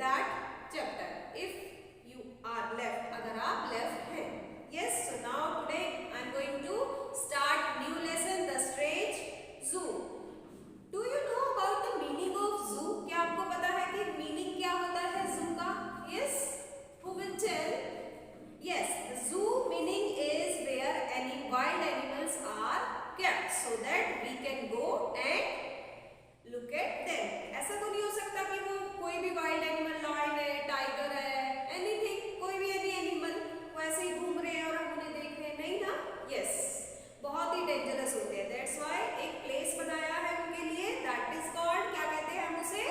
that chapter if you are left, अगर आप left हैं. Yes, so now today I am going to start new lesson, the strange zoo. Do you know about the meaning of zoo? क्या आपको पता है कि meaning क्या होता है zoo का? Yes, who will tell? Yes, the zoo meaning is where any wild animals are kept so that we can go and look at them. ऐसा तो नहीं हो सकता कि वो कोई भी वाइल्ड एनिमल, लॉयन है, टाइगर है, एनीथिंग, कोई भी एनिमल वो ऐसे ही घूम रहे हैं और हम उन्हें देख रहे हैं, नहीं ना. यस, बहुत ही डेंजरस होते हैं. दैट्स व्हाई एक प्लेस बनाया है उनके लिए, दैट इज कॉल्ड, क्या कहते हैं हम उसे,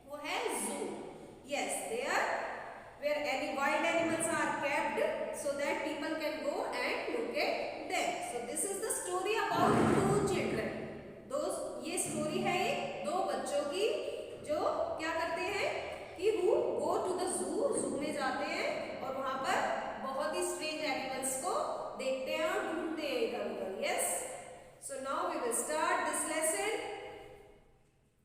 वो है zoo. Yes, there where any wild animals are kept so that people can go and look at them. So this is the story about two children. ये स्टोरी है एक दो बच्चों की जो क्या करते हैं कि who go to the zoo, जू में जाते हैं और वहां पर बहुत ही स्ट्रेंज एनिमल्स को देखते हैं और ढूंढते हैं इधर उधर. Yes, so now we will start this lesson.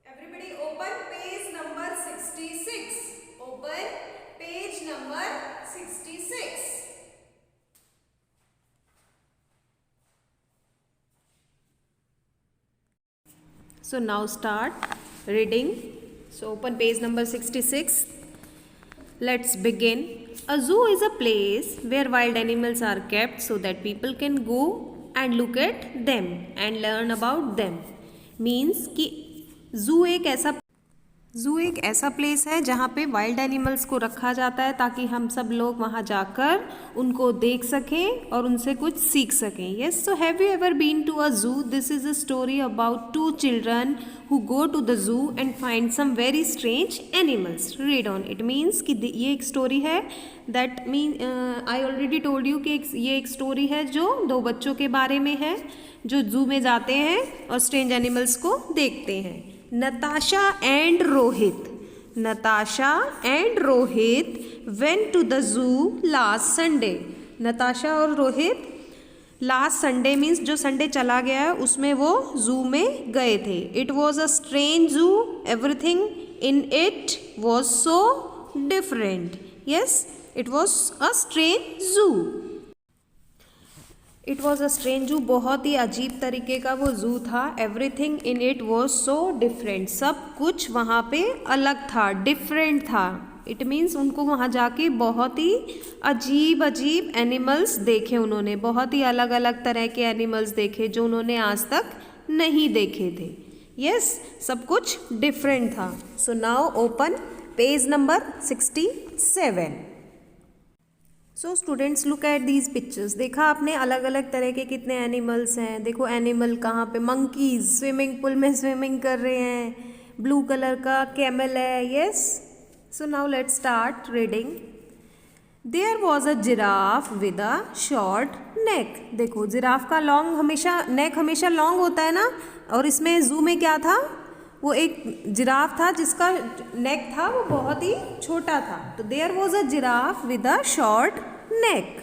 Everybody open page number 66. Open page number 66. So now start reading. So open page number 66. Let's begin. A zoo is a place where wild animals are kept so that people can go and look at them and learn about them. Means कि zoo एक ऐसा place है जहाँ पे wild animals को रखा जाता है ताकि हम सब लोग वहाँ जाकर उनको देख सकें और उनसे कुछ सीख सकें. Yes, so have you ever been to a zoo? This is a story about two children who go to the zoo and find some very strange animals. Read on. It means कि ये एक story है. That mean I already told you कि ये एक story है जो दो बच्चों के बारे में है जो ज़ू में जाते हैं और स्ट्रेंज एनिमल्स को देखते हैं. Natasha and Rohit went to the zoo last Sunday. Natasha और रोहित लास्ट संडे मीन्स जो संडे चला गया है उसमें वो जू में गए थे. इट वॉज अ स्ट्रेंज जू. Everything in it was so different. Yes, it was a strange जू. इट वॉज अ स्ट्रेंज जू. बहुत ही अजीब तरीके का वो जू था. Everything in it was so different. सब कुछ वहाँ पे अलग था, डिफरेंट था. इट मीन्स उनको वहाँ जाके बहुत ही अजीब अजीब एनिमल्स देखे उन्होंने. बहुत ही अलग अलग तरह के एनिमल्स देखे जो उन्होंने आज तक नहीं देखे थे. यस, सब कुछ डिफरेंट था. So now open page number 67. So students look at these pictures. देखा आपने अलग अलग तरह के कितने एनिमल्स हैं. देखो एनिमल कहाँ पे, मंकीज स्विमिंग पूल में स्विमिंग कर रहे हैं. ब्लू कलर का कैमल है. Yes, so now let's start reading. There was a giraffe with a short neck. देखो जिराफ का लॉन्ग हमेशा नेक हमेशा लॉन्ग होता है ना, और इसमें जू में क्या था, वो एक जिराफ था जिसका नेक था वो बहुत ही छोटा था. तो there was a giraffe with a short neck.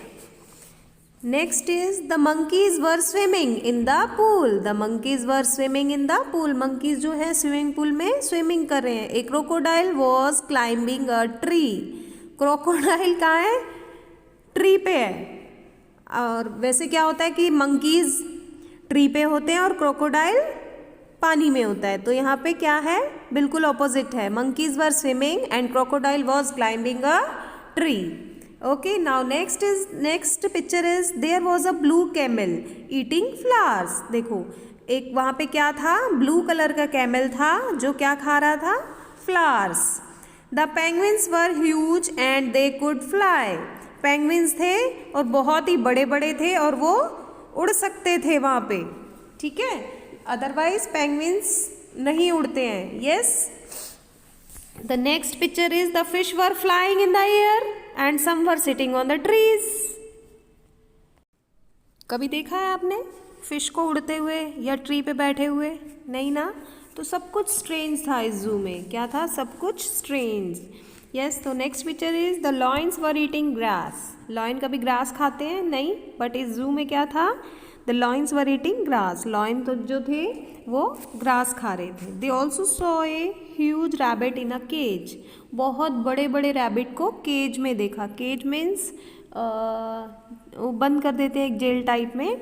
Next is the monkeys were swimming in the pool. The monkeys were swimming in the pool. Monkeys जो है स्विमिंग पूल में स्विमिंग कर रहे हैं. A crocodile was climbing a tree. Crocodile कहाँ है, tree पे है. और वैसे क्या होता है कि मंकीज ट्री पे होते हैं और क्रोकोडाइल पानी में होता है. तो यहाँ पे क्या है, बिल्कुल ऑपोजिट है. Monkeys were swimming and crocodile was climbing a tree. Okay, now next picture is there was a blue camel eating flowers. देखो एक वहाँ पे क्या था, ब्लू कलर का कैमल था जो क्या खा रहा था, flowers. The penguins were huge and they could fly. Penguins थे और बहुत ही बड़े बड़े थे और वो उड़ सकते थे वहाँ पे. ठीक है, अदरवाइज पेंगुइन्स नहीं उड़ते हैं. Yes, the next picture is the fish were flying in the air and some were sitting on the trees. कभी देखा है आपने फिश को उड़ते हुए या ट्री पे बैठे हुए? नहीं ना. तो सब कुछ स्ट्रेंज था इस जू में. क्या था, सब कुछ स्ट्रेंज. यस, तो next picture is the lions were eating grass. Lion कभी ग्रास खाते हैं? नहीं. बट इस जू में क्या था, the lions were eating grass, lion तो जो थे वो ग्रास खा रहे थे। They also saw a huge rabbit in a cage, बहुत बड़े बड़े रैबिट को केज में देखा। केज मीन्स वो बंद कर देते हैं एक जेल टाइप में,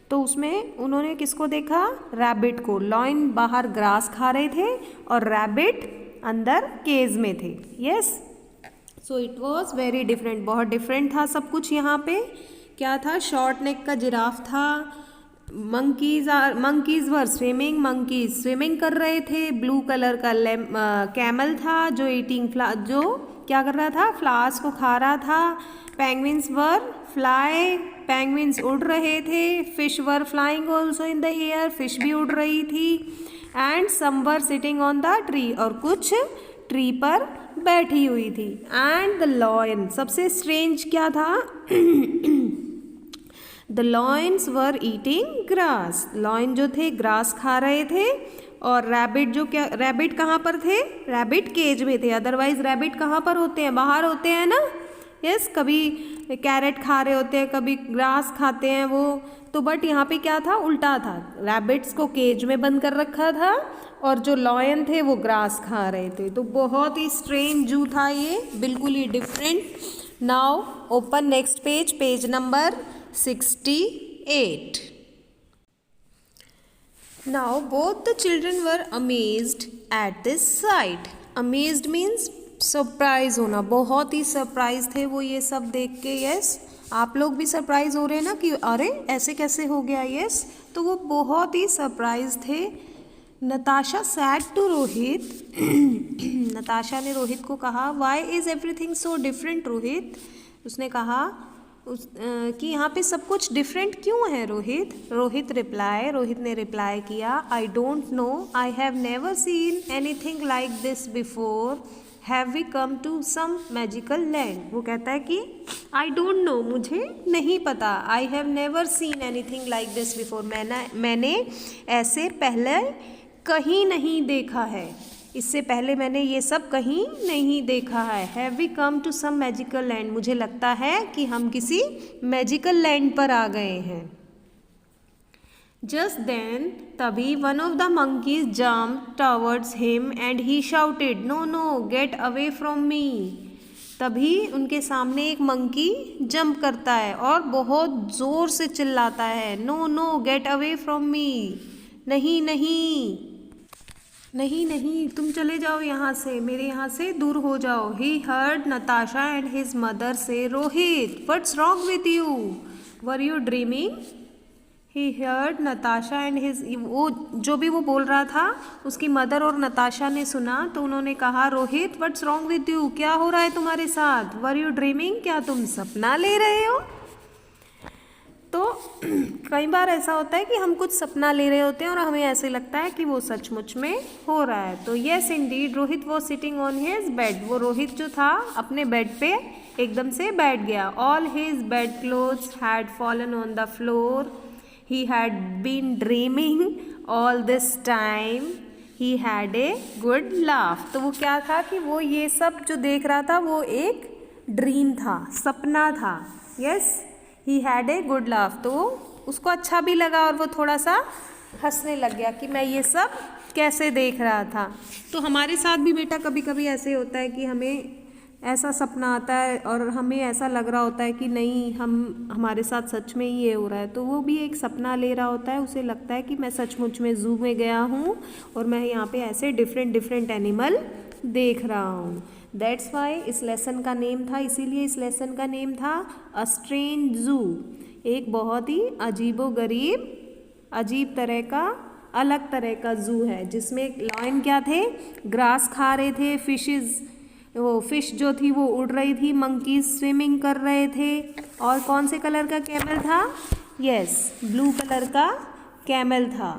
तो उसमें उन्होंने किसको देखा? रैबिट को। लॉयन बाहर ग्रास खा रहे थे और रैबिट अंदर केज में थे। Yes, so it was very different, बहुत डिफरेंट था सब कुछ। यहाँ पे क्या था? शॉर्ट नेक का जिराफ था। Monkeys were swimming, monkeys swimming कर रहे थे। ब्लू कलर का कैमल था जो जो क्या कर रहा था? फ्लावर्स को खा रहा था। पेंगुइन्स वर फ्लाई, पेंगुइन्स उड़ रहे थे। Fish were flying also in the air, fish भी उड़ रही थी। And some were sitting on the tree, और कुछ ट्री पर बैठी हुई थी। एंड द लॉयन, सबसे स्ट्रेंज क्या था? The lions were eating grass, lion जो थे ग्रास खा रहे थे। और रैबिट जो क्या, रैबिट कहाँ पर थे? रैबिट केज में थे। अदरवाइज रैबिट कहाँ पर होते हैं? बाहर होते हैं ना। यस, कभी कैरेट खा रहे होते हैं, कभी ग्रास खाते हैं वो तो। बट यहाँ पे क्या था? उल्टा था। रैबिट्स को केज में बंद कर रखा था और जो लॉयन थे वो ग्रास खा रहे थे। तो बहुत ही स्ट्रेंज जू था ये, बिल्कुल ही different. Now open next page, page number 68. Now both the children were amazed at this sight. Amazed means surprise होना, बहुत ही सरप्राइज थे वो ये सब देख के। यस, आप लोग भी सरप्राइज हो रहे हैं ना कि अरे ऐसे कैसे हो गया। यस, तो वो बहुत ही सरप्राइज थे। Natasha said to Rohit, Natasha ने रोहित को कहा, why is everything so different Rohit. उसने कहा कि यहाँ पे सब कुछ डिफरेंट क्यों है रोहित। रोहित ने रिप्लाई किया, I don't know, I have never seen anything like this before, have we come to some magical land. वो कहता है कि आई डोंट नो, मुझे नहीं पता। आई have never seen anything like this before, मैंने ऐसे पहले कहीं नहीं देखा है, इससे पहले मैंने ये सब कहीं नहीं देखा है। Have we come to some magical land, मुझे लगता है कि हम किसी मैजिकल लैंड पर आ गए हैं। जस्ट देन, तभी one of the monkeys jump towards him and he shouted, no no get away from me. तभी उनके सामने एक मंकी जंप करता है और बहुत जोर से चिल्लाता है, no no get away from me, नहीं नहीं नहीं नहीं, तुम चले जाओ यहाँ से, मेरे यहाँ से दूर हो जाओ। He heard Natasha and his mother से, Rohit what's wrong with you, were you dreaming. He heard Natasha and his, वो जो भी वो बोल रहा था उसकी मदर और नताशा ने सुना, तो उन्होंने कहा, Rohit what's wrong with you, क्या हो रहा है तुम्हारे साथ। वर यू ड्रीमिंग, क्या तुम सपना ले रहे हो। तो कई बार ऐसा होता है कि हम कुछ सपना ले रहे होते हैं और हमें ऐसे लगता है कि वो सचमुच में हो रहा है। तो yes Indeed, Rohit was sitting on his bed, वो रोहित जो था अपने बेड पे एकदम से बैठ गया। All his bed clothes had fallen on the floor, he had been dreaming all this time, he had a good laugh. तो वो क्या था कि वो ये सब जो देख रहा था वो एक ड्रीम था, सपना था। Yes, he had a good laugh, तो उसको अच्छा भी लगा और वो थोड़ा सा हंसने लग गया कि मैं ये सब कैसे देख रहा था। तो हमारे साथ भी बेटा कभी कभी ऐसे होता है कि हमें ऐसा सपना आता है और हमें ऐसा लग रहा होता है कि नहीं, हमारे साथ सच में ही ये हो रहा है। तो वो भी एक सपना ले रहा होता है, उसे लगता है कि मैं सचमुच में ज़ू में गया हूँ और मैं यहाँ पे ऐसे डिफरेंट एनिमल देख रहा हूँ। दैट्स वाई इस लेसन का नेम था, इसीलिए इस लेसन का नेम था अ स्ट्रेंज जू, एक बहुत ही अजीबोगरीब, अजीब तरह का, अलग तरह का जू है, जिसमें लॉयन क्या थे, ग्रास खा रहे थे, फिश जो थी वो उड़ रही थी, मंकीज स्विमिंग कर रहे थे, और कौन से कलर का कैमल था, यस ब्लू कलर का कैमल था।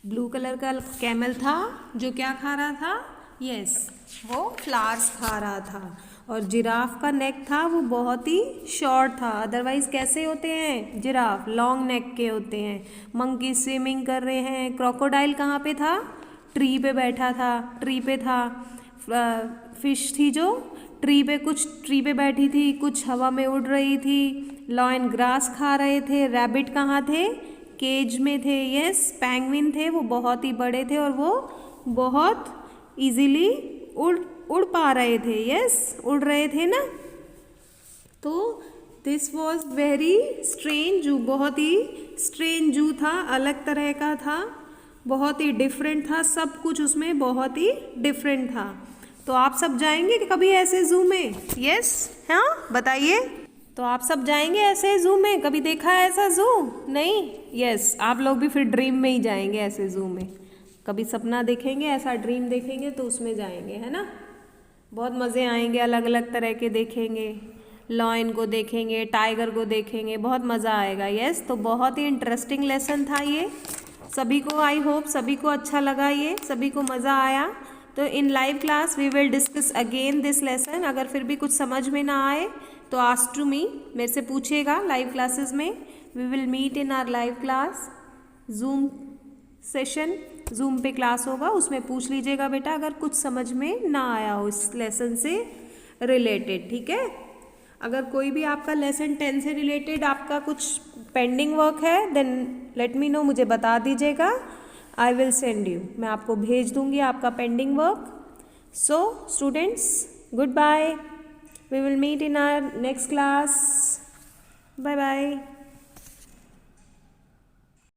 ब्लू कलर का कैमल था जो क्या खा रहा था, यस वो फ्लावर्स खा रहा था। और जिराफ का नेक था वो बहुत ही शॉर्ट था, अदरवाइज कैसे होते हैं जिराफ, लॉन्ग नेक के होते हैं। मंकी स्विमिंग कर रहे हैं। क्रोकोडाइल कहाँ पे था, ट्री पे बैठा था, ट्री पे था। फिश थी जो कुछ ट्री पे बैठी थी, कुछ हवा में उड़ रही थी। लॉयन ग्रास खा रहे थे। रैबिट कहाँ थे? केज में थे। यस, पेंगुइन थे, वो बहुत ही बड़े थे और वो बहुत इजीली उड़ पा रहे थे। यस, उड़ रहे थे ना। तो दिस वॉज वेरी स्ट्रेंज जू, बहुत ही स्ट्रेंज जू था, अलग तरह का था, बहुत ही डिफरेंट था, सब कुछ उसमें बहुत ही डिफरेंट था। तो आप सब जाएंगे कभी ऐसे जू में? यस, हाँ बताइए। तो आप सब जाएंगे ऐसे जू में? कभी देखा है ऐसा जू? नहीं? यस, आप लोग भी फिर ड्रीम में ही जाएंगे ऐसे जू में। कभी सपना देखेंगे, ऐसा ड्रीम देखेंगे तो उसमें जाएंगे, है ना। बहुत मज़े आएंगे, अलग अलग तरह के देखेंगे, लॉयन को देखेंगे, टाइगर को देखेंगे, बहुत मज़ा आएगा। यस, तो बहुत ही इंटरेस्टिंग लेसन था ये। सभी को, आई होप सभी को अच्छा लगा, ये सभी को मज़ा आया। तो in live class we will discuss again this lesson. अगर फिर भी कुछ समझ में ना आए तो आस्क टू मी, मेरे से पूछिएगा लाइव क्लासेस में। We will meet in our live class, zoom session, zoom पे क्लास होगा, उसमें पूछ लीजिएगा बेटा अगर कुछ समझ में ना आया हो इस लेसन से रिलेटेड, ठीक है। अगर कोई भी आपका लेसन 10 से रिलेटेड आपका कुछ पेंडिंग वर्क है देन लेट मी नो, मुझे बता दीजिएगा। आई विल सेंड यू, मैं आपको भेज दूंगी आपका pending work. So students, goodbye, we will meet in our next class. Bye bye.